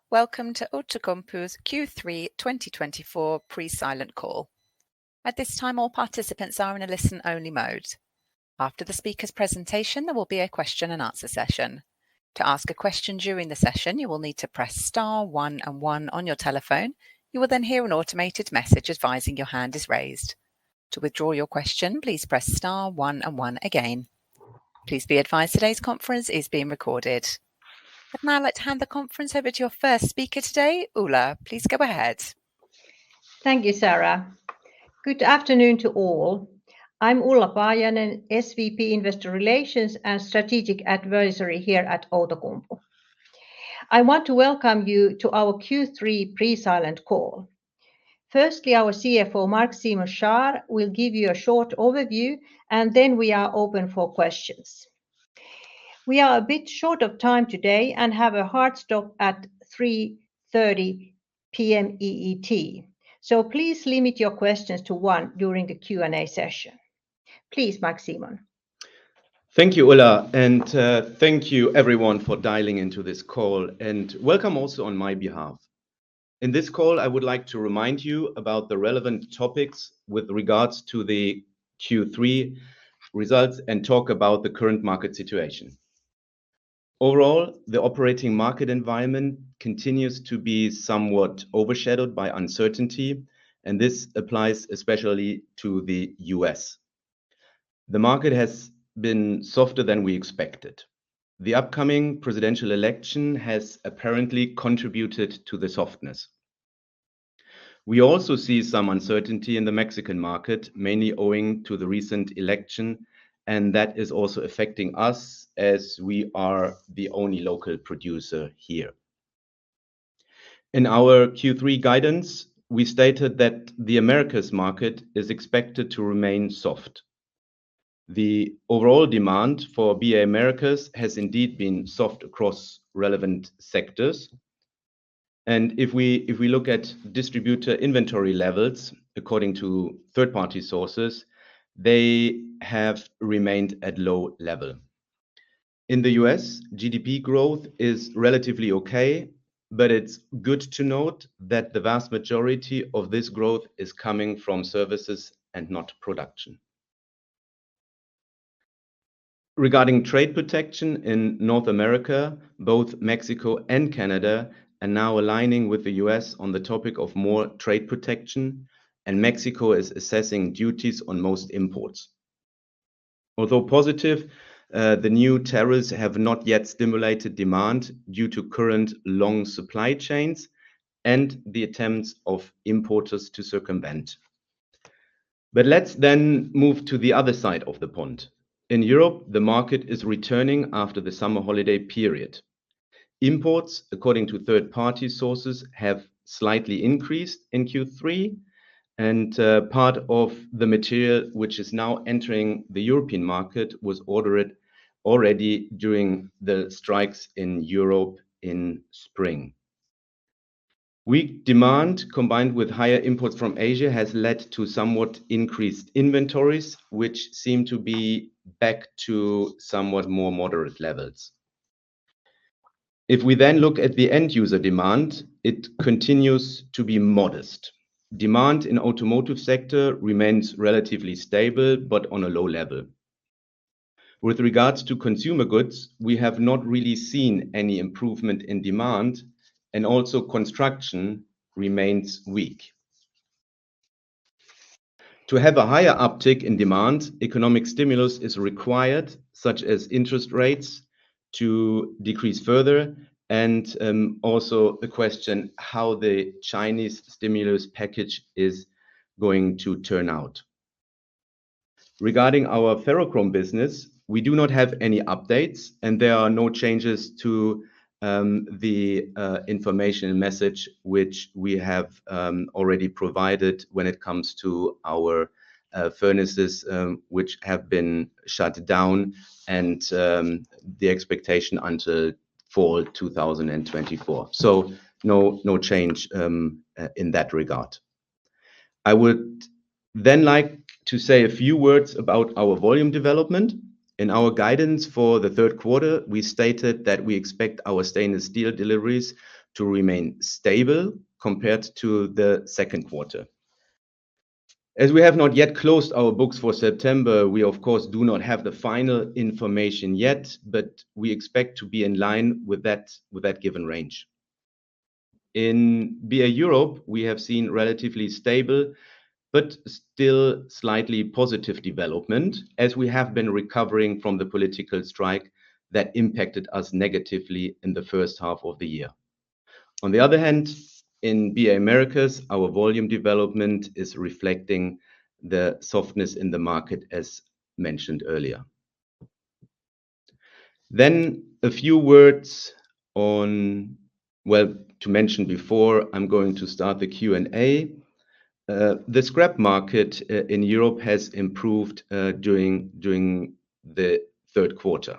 Welcome to Outokumpu's Q3 2024 pre-silent call. At this time, all participants are in a listen-only mode. After the speaker's presentation, there will be a question and answer session. To ask a question during the session, you will need to press star 1 and 1 on your telephone. You will then hear an automated message advising your hand is raised. To withdraw your question, please press star 1 and 1 again. Please be advised today's conference is being recorded. I'd now like to hand the conference over to your first speaker today, Ulla. Please go ahead. Thank you, Sarah. Good afternoon to all. I'm Ulla Paajanen, SVP Investor Relations and Strategic Advisory here at Outokumpu. I want to welcome you to our Q3 pre-silent call. Firstly, our CFO Marc-Simon Schaar will give you a short overview, and then we are open for questions. We are a bit short of time today and have a hard stop at 3:30 p.m. EET. So please limit your questions to one during the Q&A session. Please, Marc-Simon. Thank you, Ulla, and thank you everyone for dialing into this call, and welcome also on my behalf. In this call, I would like to remind you about the relevant topics with regards to the Q3 results and talk about the current market situation. Overall, the operating market environment continues to be somewhat overshadowed by uncertainty, and this applies especially to the US. The market has been softer than we expected. The upcoming presidential election has apparently contributed to the softness. We also see some uncertainty in the Mexican market, mainly owing to the recent election, and that is also affecting us as we are the only local producer here. In our Q3 guidance, we stated that the Americas market is expected to remain soft. The overall demand for BA Americas has indeed been soft across relevant sectors. And if we look at distributor inventory levels, according to third-party sources, they have remained at low level. In the US, GDP growth is relatively okay, but it's good to note that the vast majority of this growth is coming from services and not production. Regarding trade protection in North America, both Mexico and Canada are now aligning with the US on the topic of more trade protection, and Mexico is assessing duties on most imports. Although positive, the new tariffs have not yet stimulated demand due to current long supply chains and the attempts of importers to circumvent. But let's then move to the other side of the pond. In Europe, the market is returning after the summer holiday period. Imports, according to third-party sources, have slightly increased in Q3, and part of the material which is now entering the European market was ordered already during the strikes in Europe in spring. Weak demand combined with higher imports from Asia has led to somewhat increased inventories, which seem to be back to somewhat more moderate levels. If we then look at the end user demand, it continues to be modest. Demand in automotive sector remains relatively stable, but on a low level. With regards to consumer goods, we have not really seen any improvement in demand, and also construction remains weak. To have a higher uptick in demand, economic stimulus is required, such as interest rates to decrease further, and also the question how the Chinese stimulus package is going to turn out. Regarding our ferrochrome business, we do not have any updates, and there are no changes to the information message which we have already provided when it comes to our furnaces which have been shut down, and the expectation until fall 2024. So no change in that regard. I would then like to say a few words about our volume development. In our guidance for the third quarter, we stated that we expect our stainless steel deliveries to remain stable compared to the second quarter. As we have not yet closed our books for September, we of course do not have the final information yet, but we expect to be in line with that given range. In BA Europe, we have seen relatively stable but still slightly positive development as we have been recovering from the political strike that impacted us negatively in the first half of the year. On the other hand, in BA Americas, our volume development is reflecting the softness in the market as mentioned earlier. Then a few words on, well, to mention before I'm going to start the Q&A. The scrap market in Europe has improved during the third quarter.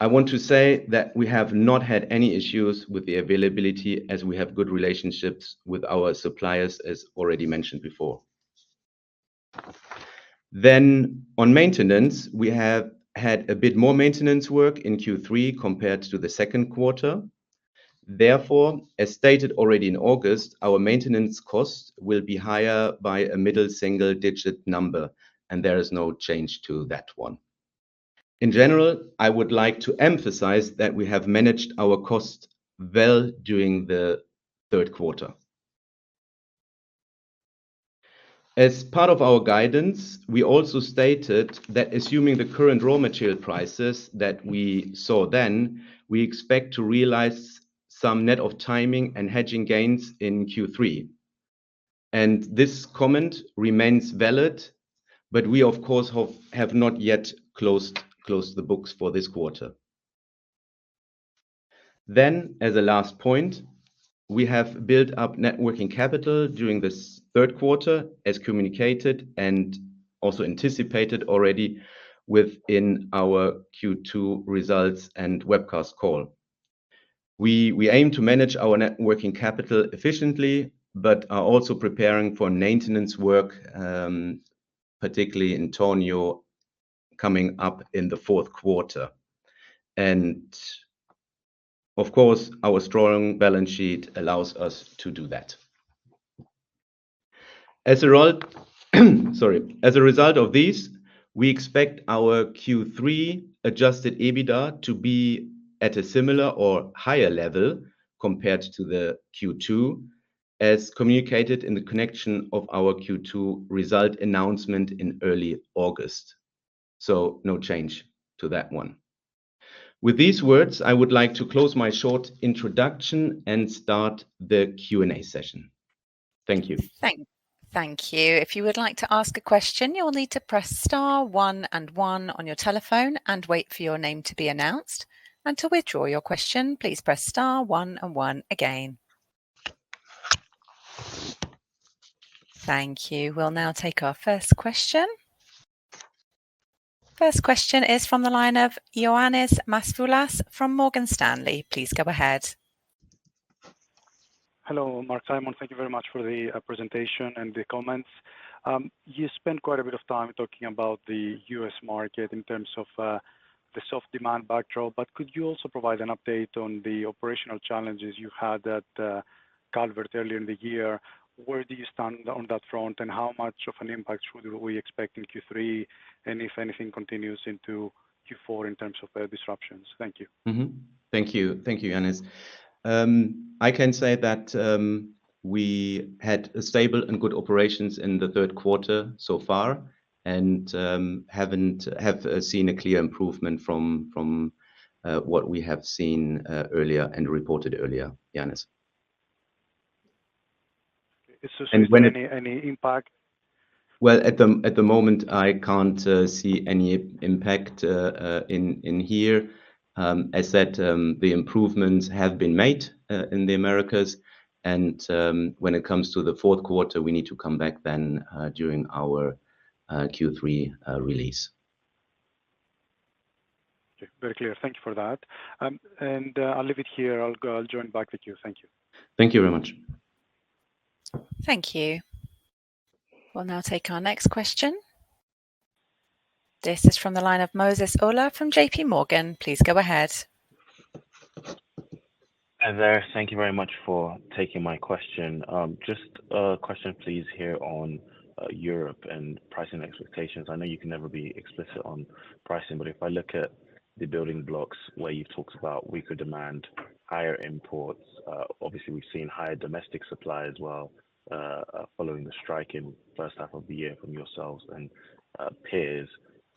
I want to say that we have not had any issues with the availability as we have good relationships with our suppliers, as already mentioned before. Then on maintenance, we have had a bit more maintenance work in Q3 compared to the second quarter. Therefore, as stated already in August, our maintenance cost will be higher by a middle single-digit number, and there is no change to that one. In general, I would like to emphasize that we have managed our cost well during the third quarter. As part of our guidance, we also stated that assuming the current raw material prices that we saw then, we expect to realize some net of timing and hedging gains in Q3. And this comment remains valid, but we of course have not yet closed the books for this quarter. Then, as a last point, we have built up net working capital during this third quarter, as communicated and also anticipated already within our Q2 results and webcast call. We aim to manage our net working capital efficiently, but are also preparing for maintenance work, particularly in Tornio, coming up in the fourth quarter. And of course, our strong balance sheet allows us to do that. As a result of these, we expect our Q3 adjusted EBITDA to be at a similar or higher level compared to the Q2, as communicated in the connection of our Q2 result announcement in early August. So no change to that one. With these words, I would like to close my short introduction and start the Q&A session. Thank you. Thank you. If you would like to ask a question, you'll need to press star 1 and 1 on your telephone and wait for your name to be announced. And to withdraw your question, please press star 1 and 1 again. Thank you. We'll now take our first question. First question is from the line of Ioannis Masvoulas from Morgan Stanley. Please go ahead. Hello, Marc-Simon. Thank you very much for the presentation and the comments. You spent quite a bit of time talking about the US market in terms of the soft demand backdrop, but could you also provide an update on the operational challenges you had at Calvert earlier in the year? Where do you stand on that front, and how much of an impact should we expect in Q3, and if anything continues into Q4 in terms of disruptions? Thank you. Thank you, Ioannis. I can say that we had stable and good operations in the third quarter so far, and have seen a clear improvement from what we have seen earlier and reported earlier, Ioannis. So is there any impact? Well, at the moment, I can't see any impact in here. As said, the improvements have been made in the Americas, and when it comes to the fourth quarter, we need to come back then during our Q3 release. Okay, very clear. Thank you for that. And I'll leave it here. I'll join back the queue. Thank you. Thank you very much. Thank you. We'll now take our next question. This is from the line of Moses Ola from JP Morgan. Please go ahead. Hi there. Thank you very much for taking my question. Just a question, please, here on Europe and pricing expectations. I know you can never be explicit on pricing, but if I look at the building blocks where you've talked about weaker demand, higher imports, obviously we've seen higher domestic supply as well, following the strike in first half of the year from yourselves and peers,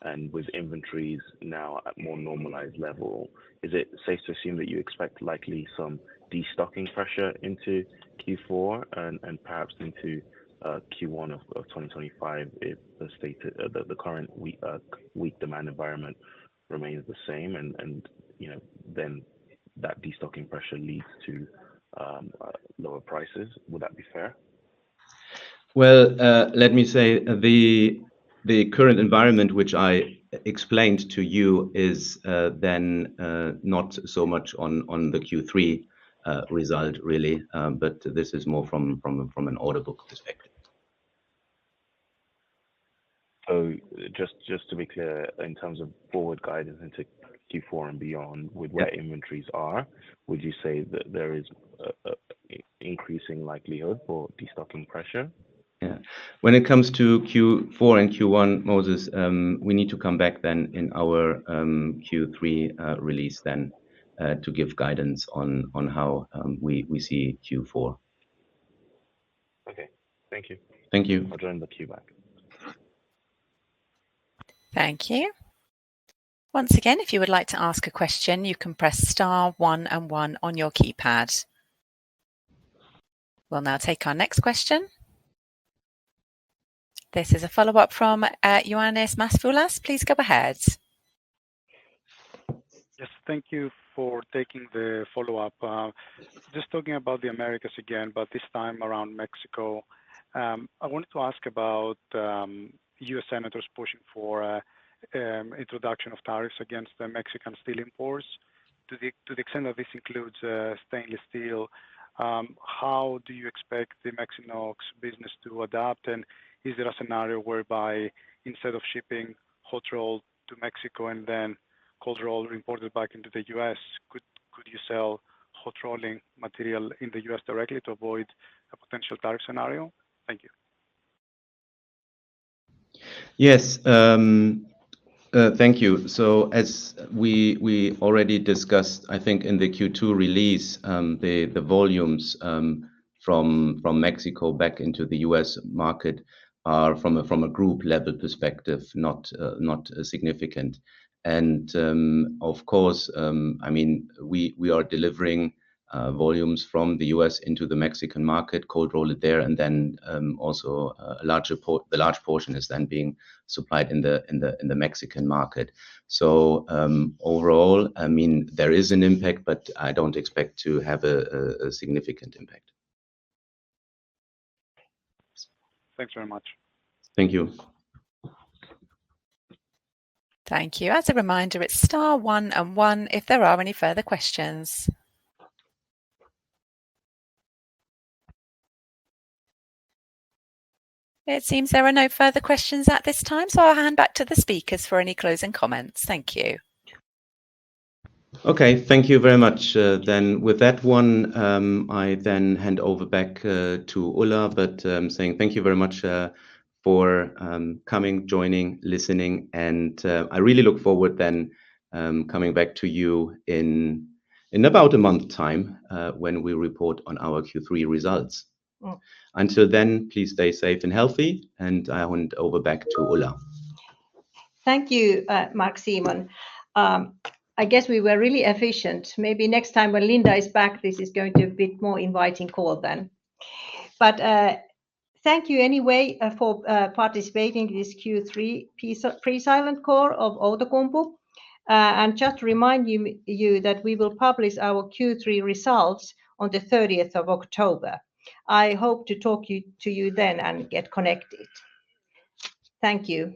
and with inventories now at more normalized level, is it safe to assume that you expect likely some destocking pressure into Q4 and perhaps into Q1 of 2025 if the current weak demand environment remains the same, and then that destocking pressure leads to lower prices? Would that be fair? Well, let me say the current environment, which I explained to you, is then not so much on the Q3 result really, but this is more from an order book perspective. So just to be clear, in terms of forward guidance into Q4 and beyond, with where inventories are, would you say that there is a increasing likelihood for destocking pressure? Yeah. When it comes to Q4 and Q1, Moses, we need to come back then in our Q3 release then to give guidance on how we see Q4. Okay. Thank you. Thank you. I'll join the queue back. Thank you. Once again, if you would like to ask a question, you can press star 1 and 1 on your keypad. We'll now take our next question. This is a follow-up from Ioannis Masvoulas. Please go ahead. Yes, thank you for taking the follow-up. Just talking about the Americas again, but this time around Mexico. I wanted to ask about U.S. senators pushing for introduction of tariffs against the Mexican steel imports. To the extent that this includes stainless steel, how do you expect the Mexinox business to adapt? And is there a scenario whereby instead of shipping hot roll to Mexico and then cold roll imported back into the U.S., could you sell hot rolling material in the U.S. directly to avoid a potential tariff scenario? Thank you. Yes, thank you. So as we already discussed, I think in the Q2 release, the volumes from Mexico back into the US market are from a group level perspective, not significant. And of course, I mean, we are delivering volumes from the US into the Mexican market, cold roll it there, and then also the large portion is then being supplied in the Mexican market. So overall, I mean, there is an impact, but I don't expect to have a significant impact. Thanks very much. Thank you. Thank you. As a reminder, it's star 1 and 1 if there are any further questions. It seems there are no further questions at this time, so I'll hand back to the speakers for any closing comments. Thank you. Okay, thank you very much. Then with that one, I then hand over back to Ulla, but saying thank you very much for coming, joining, listening, and I really look forward then coming back to you in about a month's time when we report on our Q3 results. Until then, please stay safe and healthy, and I hand over back to Ulla. Thank you, Marc-Simon. I guess we were really efficient. Maybe next time when Linda is back, this is going to be a bit more inviting call then. But thank you anyway for participating in this Q3 pre-silent call of Outokumpu. And just to remind you that we will publish our Q3 results on the 30th of October. I hope to talk to you then and get connected. Thank you.